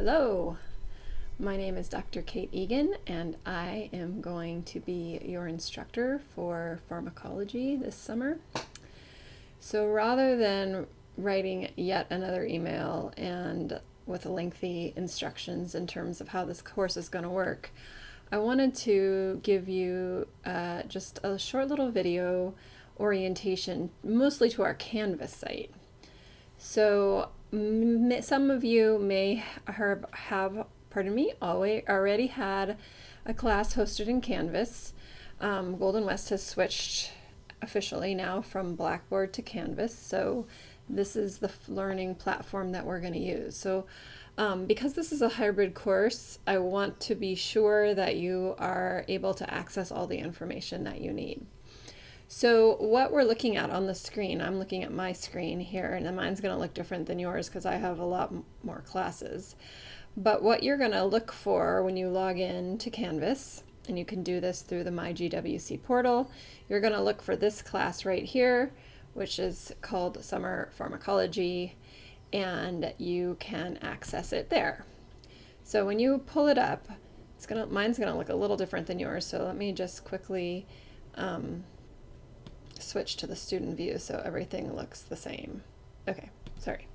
Hello, my name is Dr. Kate Egan, and I am going to be your instructor for pharmacology this summer. So rather than writing yet another email and with lengthy instructions in terms of how this course is going to work, I wanted to give you just a short little video orientation, mostly to our Canvas site. So some of you may have, pardon me, already had a class hosted in Canvas. Golden West has switched officially now from Blackboard to Canvas, so this is the learning platform that we're going to use. So because this is a hybrid course, I want to be sure that you are able to access all the information that you need. So what we're looking at on the screen, I'm looking at my screen here, and mine's going to look different than yours because I have a lot more classes. But what you're going to look for when you log in to Canvas, and you can do this through the MyGWC portal, you're going to look for this class right here, which is called Summer Pharmacology, and you can access it there. So when you pull it up, mine's going to look a little different than yours, so let me just quickly switch to the student view so everything looks the same. Okay, sorry.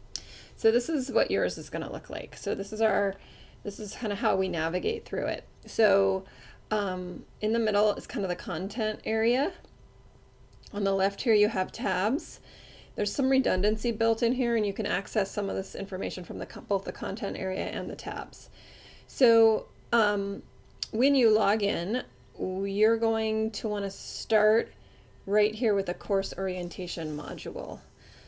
So this is what yours is going to look like. So this is kind of how we navigate through it. So in the middle is kind of the content area. On the left here you have tabs. There's some redundancy built in here, and you can access some of this information from both the content area and the tabs. So when you log in, you're going to want to start right here with a course orientation module.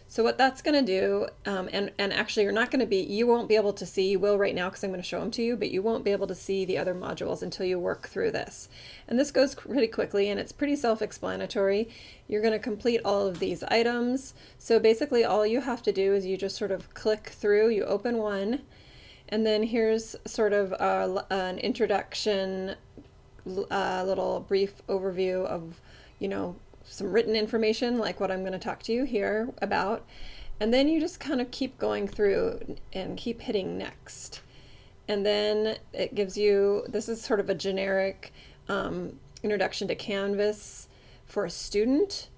So what that's going to do, and actually you won't be able to see, you will right now because I'm going to show them to you, but you won't be able to see the other modules until you work through this. And this goes pretty quickly, and it's pretty self-explanatory. You're going to complete all of these items. So basically all you have to do is you just sort of click through, you open one, and then here's sort of an introduction, little brief overview of, some written information like what I'm going to talk to you here about, and then you just kind of keep going through and keep hitting next, and then it gives you, this is sort of a generic introduction to Canvas for a student,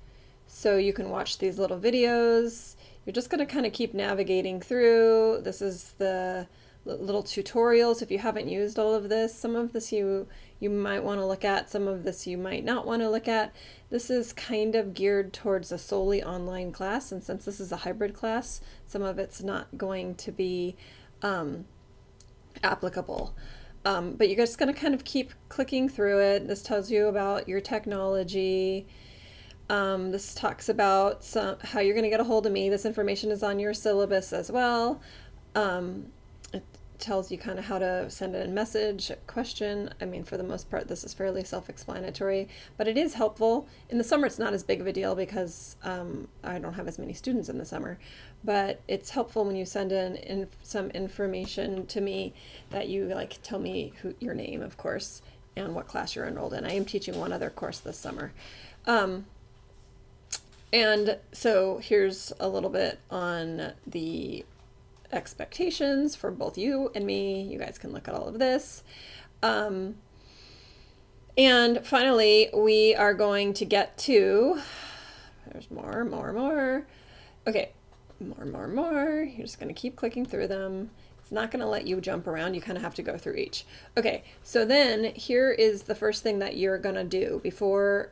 so you can watch these little videos. You're just going to kind of keep navigating through. This is the little tutorials. If you haven't used all of this, some of this you might want to look at, some of this you might not want to look at. This is kind of geared towards a solely online class, and since this is a hybrid class, some of it's not going to be applicable. But you're just going to kind of keep clicking through it. This tells you about your technology. This talks about how you're going to get a hold of me. This information is on your syllabus as well. It tells you kind of how to send a message, a question. I mean, for the most part, this is fairly self-explanatory, but it is helpful. In the summer, it's not as big of a deal because I don't have as many students in the summer, but it's helpful when you send in some information to me that you tell me your name, of course, and what class you're enrolled in. I am teaching one other course this summer. And so here's a little bit on the expectations for both you and me. You guys can look at all of this. And finally, we are going to get to, there's more. Okay, more. You're just going to keep clicking through them. It's not going to let you jump around. You kind of have to go through each. Okay, so then here is the first thing that you're going to do before,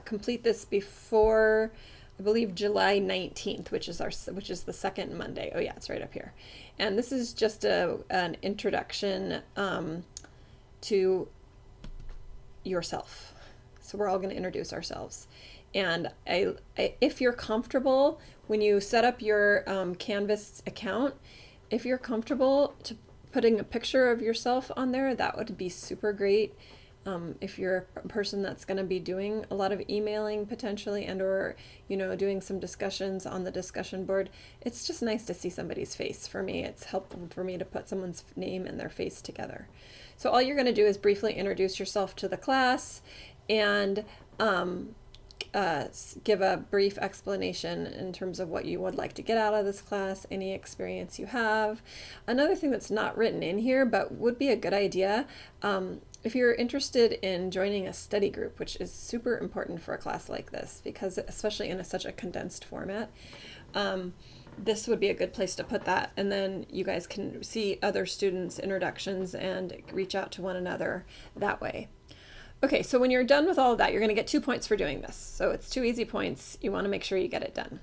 complete this before, I believe, July 19th, which is the second Monday. Oh yeah, it's right up here. And this is just an introduction to yourself. So we're all going to introduce ourselves. And if you're comfortable, when you set up your Canvas account, if you're comfortable to putting a picture of yourself on there, that would be super great. If you're a person that's going to be doing a lot of emailing potentially, and or doing some discussions on the discussion board, it's just nice to see somebody's face. For me, it's helpful for me to put someone's name and their face together. So all you're going to do is briefly introduce yourself to the class, and give a brief explanation in terms of what you would like to get out of this class, any experience you have. Another thing that's not written in here but would be a good idea, if you're interested in joining a study group, which is super important for a class like this, because especially in such a condensed format, this would be a good place to put that. And then you guys can see other students' introductions and reach out to one another that way. Okay, so when you're done with all of that, you're going to get 2 points for doing this. So it's 2 easy points. You want to make sure you get it done.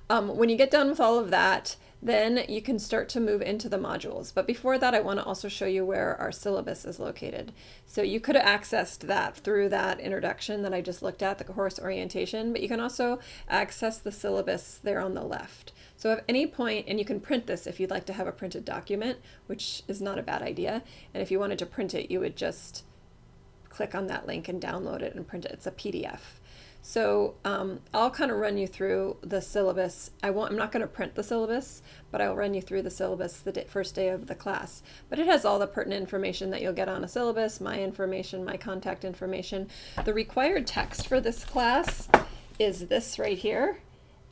When you get done with all of that, then you can start to move into the modules. But before that, I want to also show you where our syllabus is located. So you could have accessed that through that introduction that I just looked at, the course orientation, but you can also access the syllabus there on the left. So at any point, and you can print this if you'd like to have a printed document, which is not a bad idea. And if you wanted to print it, you would just click on that link and download it and print it. It's a PDF. So I'll kind of run you through the syllabus. I'm not going to print the syllabus, but I'll run you through the syllabus the first day of the class. But it has all the pertinent information that you'll get on a syllabus, my information, my contact information. The required text for this class is this right here.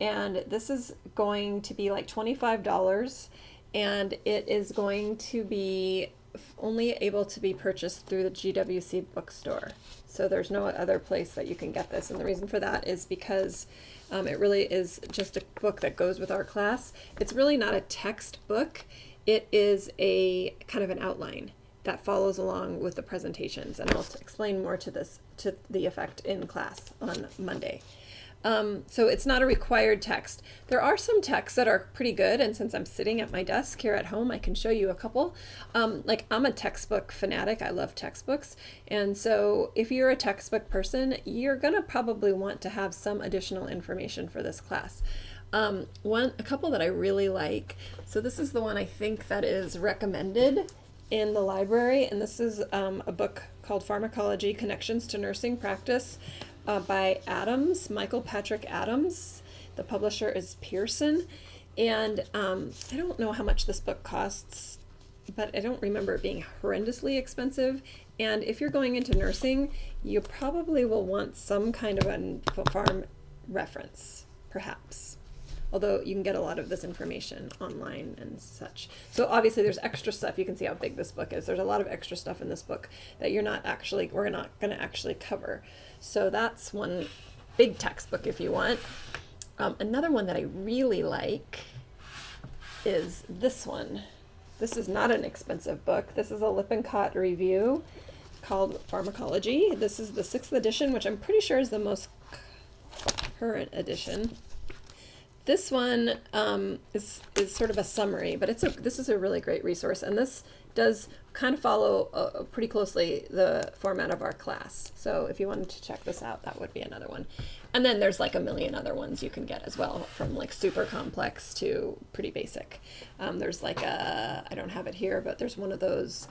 And this is going to be like $25, and it is going to be only able to be purchased through the GWC bookstore. So there's no other place that you can get this. And the reason for that is because it really is just a book that goes with our class. It's really not a textbook. It is a kind of an outline that follows along with the presentations. And I'll explain more to the effect in class on Monday. So it's not a required text. There are some texts that are pretty good, and since I'm sitting at my desk here at home, I can show you a couple. Like I'm a textbook fanatic. I love textbooks. And so if you're a textbook person, you're gonna probably want to have some additional information for this class. A couple that I really like. So this is the one I think that is recommended in the library, and this is a book called Pharmacology: Connections to Nursing Practice by Adams, Michael Patrick Adams. The publisher is Pearson. And I don't know how much this book costs, but I don't remember it being horrendously expensive. And if you're going into nursing, you probably will want some kind of a pharm reference, perhaps. Although you can get a lot of this information online and such. So obviously there's extra stuff. You can see how big this book is. There's a lot of extra stuff in this book that we're not going to actually cover. So that's one big textbook if you want. Another one that I really like is this one. This is not an expensive book. This is a Lippincott review called Pharmacology. This is the 6th edition, which I'm pretty sure is the most current edition. This one is sort of a summary, but this is a really great resource, and this does kind of follow pretty closely the format of our class. So if you wanted to check this out, that would be another one. And then there's like a million other ones you can get as well, from like super complex to pretty basic. There's like I don't have it here, but there's one of those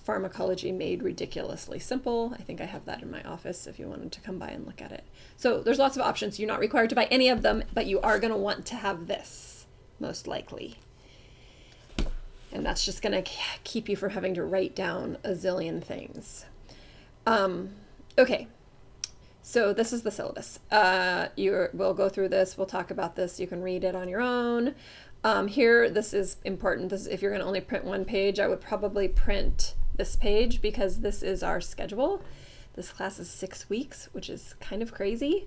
Pharmacology Made Ridiculously Simple. I think I have that in my office if you wanted to come by and look at it. So there's lots of options. You're not required to buy any of them, but you are going to want to have this, most likely. And that's just going to keep you from having to write down a zillion things. Okay, so this is the syllabus. We'll go through this. We'll talk about this. You can read it on your own. Here, this is important. If you're going to only print one page, I would probably print this page because this is our schedule. This class is 6 weeks, which is kind of crazy.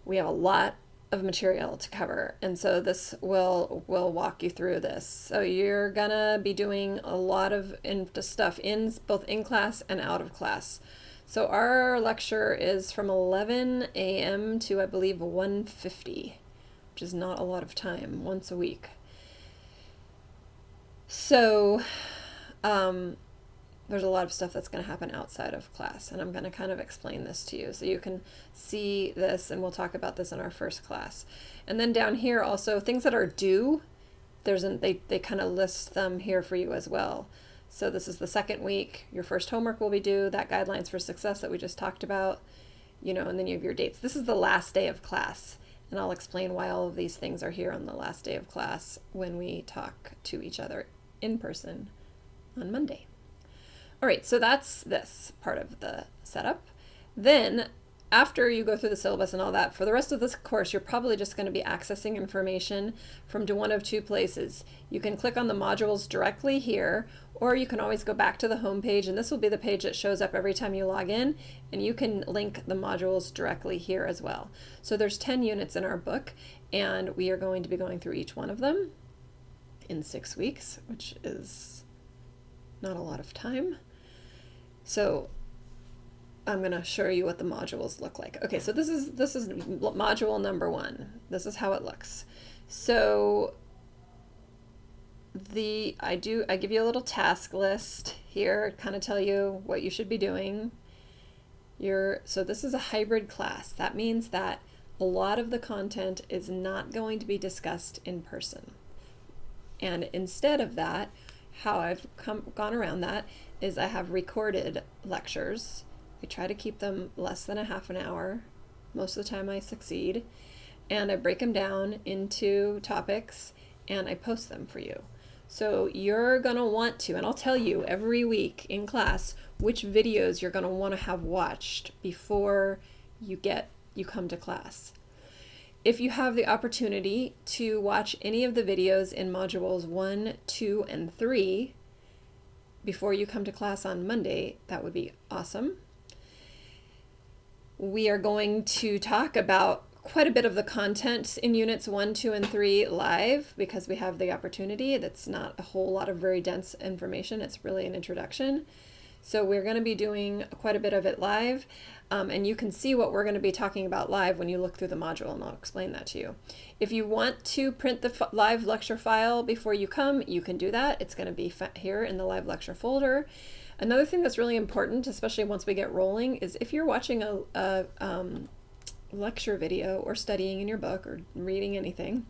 We have a lot of material to cover, and so this will walk you through this. So you're gonna be doing a lot of stuff both in class and out of class. So our lecture is from 11 a.m. to I believe 1:50, which is not a lot of time, once a week. So there's a lot of stuff that's going to happen outside of class, and I'm going to kind of explain this to you so you can see this, and we'll talk about this in our first class. And then down here also, things that are due, they kind of list them here for you as well. So this is the 2nd week, your first homework will be due, that guidelines for success that we just talked about, and then you have your dates. This is the last day of class, and I'll explain why all of these things are here on the last day of class when we talk to each other in person on Monday. All right, so that's this part of the setup. Then after you go through the syllabus and all that, for the rest of this course, you're probably just going to be accessing information from one of two places. You can click on the modules directly here, or you can always go back to the home page, and this will be the page that shows up every time you log in, and you can link the modules directly here as well. So there's 10 units in our book, and we are going to be going through each one of them in 6 weeks, which is not a lot of time. So I'm going to show you what the modules look like. Okay, so this is module number 1. This is how it looks. So I give you a little task list here, kind of tell you what you should be doing. So this is a hybrid class. That means that a lot of the content is not going to be discussed in person. And instead of that, how I've gone around that is I have recorded lectures. I try to keep them less than a half an hour. Most of the time I succeed. And I break them down into topics and I post them for you. So you're going to want to, and I'll tell you every week in class, which videos you're going to want to have watched before you come to class. If you have the opportunity to watch any of the videos in modules 1, 2, and 3 before you come to class on Monday, that would be awesome. We are going to talk about quite a bit of the content in units 1, 2, and 3 live because we have the opportunity. That's not a whole lot of very dense information. It's really an introduction. So we're going to be doing quite a bit of it live, and you can see what we're going to be talking about live when you look through the module, and I'll explain that to you. If you want to print the live lecture file before you come, you can do that. It's going to be here in the live lecture folder. Another thing that's really important, especially once we get rolling, is if you're watching a lecture video or studying in your book or reading anything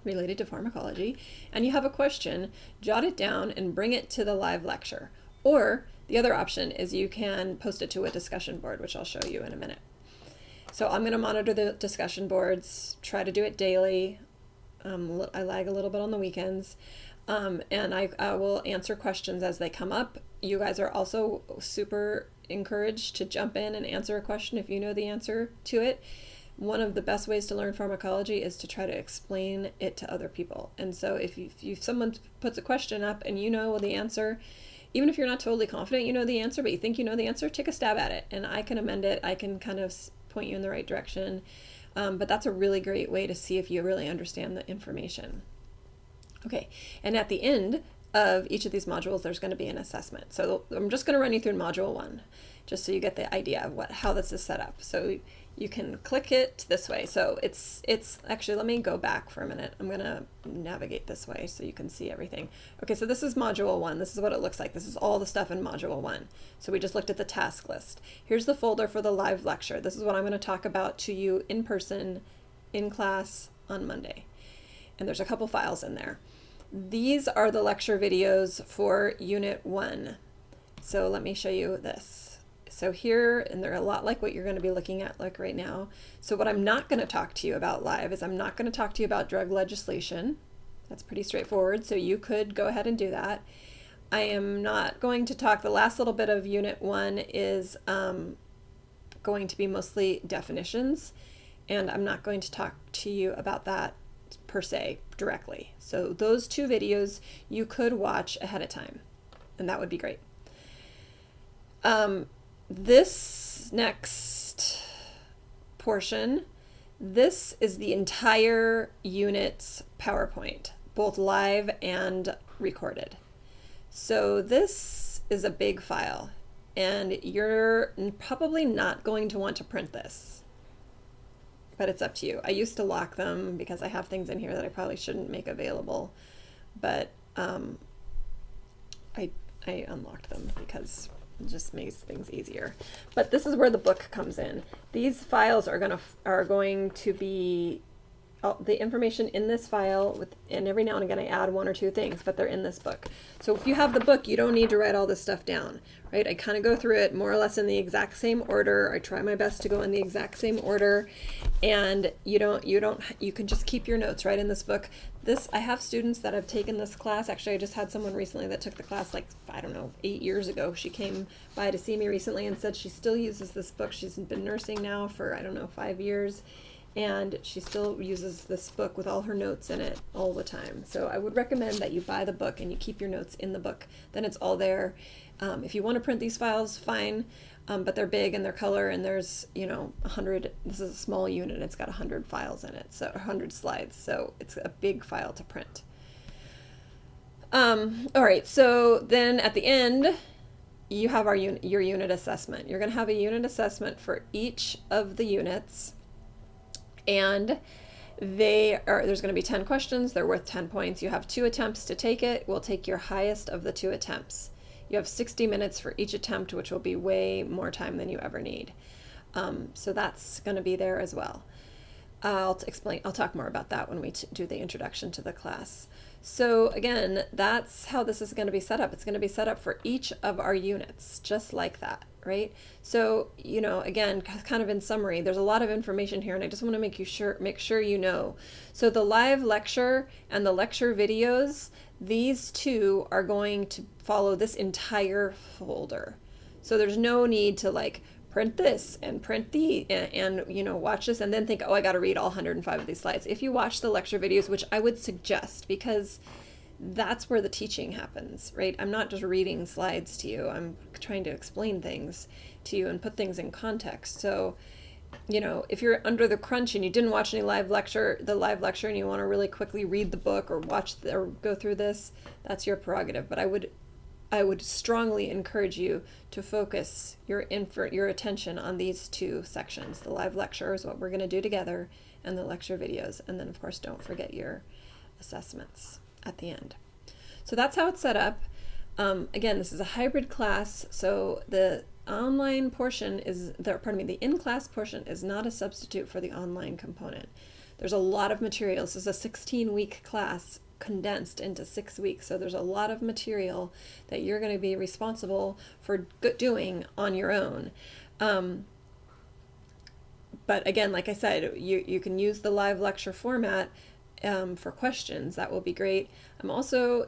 related to pharmacology, and you have a question, jot it down and bring it to the live lecture. Or the other option is you can post it to a discussion board, which I'll show you in a minute. So I'm going to monitor the discussion boards, try to do it daily. I lag a little bit on the weekends, and I will answer questions as they come up. You guys are also super encouraged to jump in and answer a question if you know the answer to it. One of the best ways to learn pharmacology is to try to explain it to other people. And so if someone puts a question up and you know the answer, even if you're not totally confident you know the answer, but you think you know the answer, take a stab at it, and I can amend it. I can kind of point you in the right direction. But that's a really great way to see if you really understand the information. Okay, and at the end of each of these modules, there's going to be an assessment. So I'm just going to run you through module 1, just so you get the idea of how this is set up. So you can click it this way. So it's actually, let me go back for a minute. I'm going to navigate this way so you can see everything. Okay, so this is module 1. This is what it looks like. This is all the stuff in module 1. So we just looked at the task list. Here's the folder for the live lecture. This is what I'm going to talk about to you in person in class on Monday. And there's a couple files in there. These are the lecture videos for Unit 1. So let me show you this. So here, and they're a lot like what you're going to be looking at like right now. So what I'm not going to talk to you about live is I'm not going to talk to you about drug legislation. That's pretty straightforward, so you could go ahead and do that. I am not going to talk, the last little bit of Unit 1 is going to be mostly definitions, and I'm not going to talk to you about that per se directly. So those 2 videos you could watch ahead of time, and that would be great. This next portion, this is the entire unit's PowerPoint, both live and recorded. So this is a big file, and you're probably not going to want to print this, but it's up to you. I used to lock them because I have things in here that I probably shouldn't make available, but I unlocked them because it just makes things easier. But this is where the book comes in. These files are going to be the information in this file and every now and again I add one or two things, but they're in this book. So if you have the book, you don't need to write all this stuff down, right? I kind of go through it more or less in the exact same order. I try my best to go in the exact same order, and you can just keep your notes right in this book. I have students that have taken this class. Actually, I just had someone recently that took the class, like, I don't know, 8 years ago. She came by to see me recently and said she still uses this book. She's been nursing now for, I don't know, 5 years. And she still uses this book with all her notes in it all the time. So I would recommend that you buy the book and you keep your notes in the book. Then it's all there. If you want to print these files, fine. But they're big and they're color, and there's, 100, this is a small unit. It's got 100 files in it, so 100 slides. So it's a big file to print. All right, so then at the end, you have your unit assessment. You're going to have a unit assessment for each of the units. And there's going to be 10 questions. They're worth 10 points. You have 2 attempts to take it. We'll take your highest of the 2 attempts. You have 60 minutes for each attempt, which will be way more time than you ever need. So that's going to be there as well. I'll talk more about that when we do the introduction to the class. So again, that's how this is going to be set up. It's going to be set up for each of our units, just like that, right? So, again, kind of in summary, there's a lot of information here, and I just want to make sure you know. So the live lecture and the lecture videos, these two are going to follow this entire folder. So there's no need to print this and print and watch this and then think, oh, I got to read all 105 of these slides. If you watch the lecture videos, which I would suggest, because that's where the teaching happens, right? I'm not just reading slides to you. I'm trying to explain things to you and put things in context. So, if you're under the crunch and you didn't watch the live lecture and you want to really quickly read the book or or go through this, that's your prerogative. But I would strongly encourage you to focus your attention on these 2 sections. The live lecture is what we're going to do together, and the lecture videos. And then, of course, don't forget your assessments at the end. So that's how it's set up. Again, this is a hybrid class, so the online portion the in-class portion is not a substitute for the online component. There's a lot of material. This is a 16-week class condensed into 6 weeks. So there's a lot of material that you're going to be responsible for doing on your own. But again, like I said, you can use the live lecture format for questions. That will be great. I'm also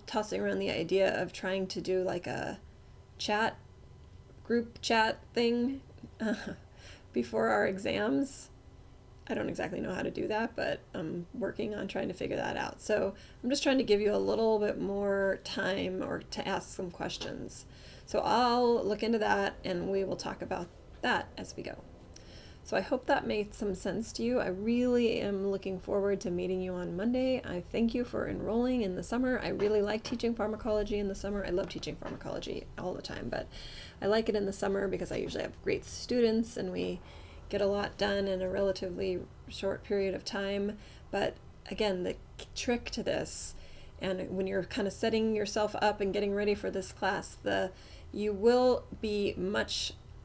tossing around the idea of trying to do like a group chat thing before our exams. I don't exactly know how to do that, but I'm working on trying to figure that out. So I'm just trying to give you a little bit more time or to ask some questions. So I'll look into that and we will talk about that as we go. So I hope that made some sense to you. I really am looking forward to meeting you on Monday. I thank you for enrolling in the summer. I really like teaching pharmacology in the summer. I love teaching pharmacology all the time, but I like it in the summer because I usually have great students and we get a lot done in a relatively short period of time. But again, the trick to this, and when you're kind of setting yourself up and getting ready for this class, you will be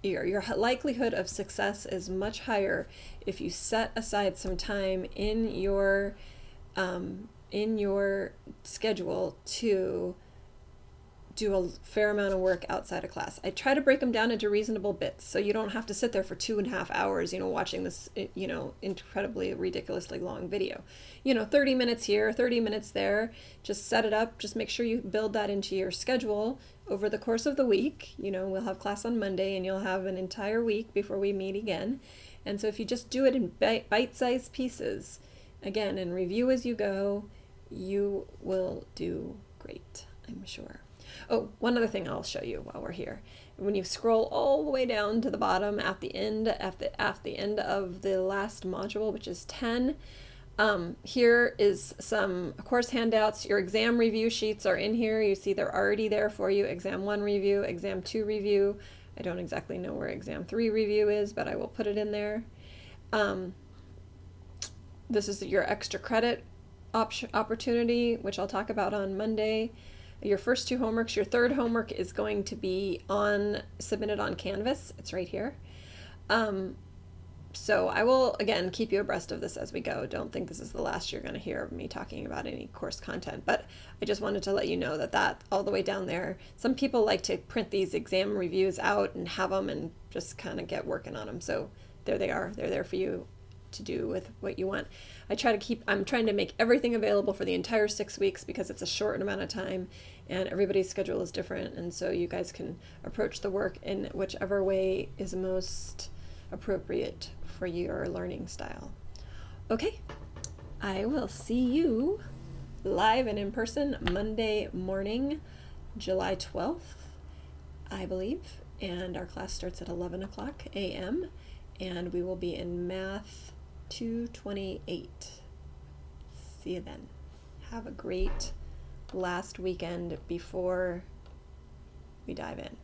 your likelihood of success is much higher if you set aside some time in your schedule to do a fair amount of work outside of class. I try to break them down into reasonable bits so you don't have to sit there for 2.5 hours, watching this, incredibly ridiculously long video. 30 minutes here, 30 minutes there. Just set it up. Just make sure you build that into your schedule over the course of the week. We'll have class on Monday and you'll have an entire week before we meet again. And so if you just do it in bite-sized pieces, again, and review as you go, you will do great, I'm sure. Oh, one other thing I'll show you while we're here. When you scroll all the way down to the bottom at the end of the last module, which is 10, here is some course handouts. Your exam review sheets are in here. You see they're already there for you. Exam 1 review, Exam 2 review. I don't exactly know where Exam 3 review is, but I will put it in there. This is your extra credit opportunity, which I'll talk about on Monday. Your first 2 homeworks. Your third homework is going to be submitted on Canvas. It's right here. So I will, again, keep you abreast of this as we go. Don't think this is the last you're going to hear of me talking about any course content, but I just wanted to let you know that all the way down there, some people like to print these exam reviews out and have them and just kind of get working on them. So there they are. They're there for you to do with what you want. I'm trying to make everything available for the entire 6 weeks because it's a short amount of time and everybody's schedule is different. And so you guys can approach the work in whichever way is most appropriate for your learning style. Okay, I will see you live and in person Monday morning, July 12th, I believe. And our class starts at 11 o'clock a.m. and we will be in Math 228. See you then. Have a great last weekend before we dive in.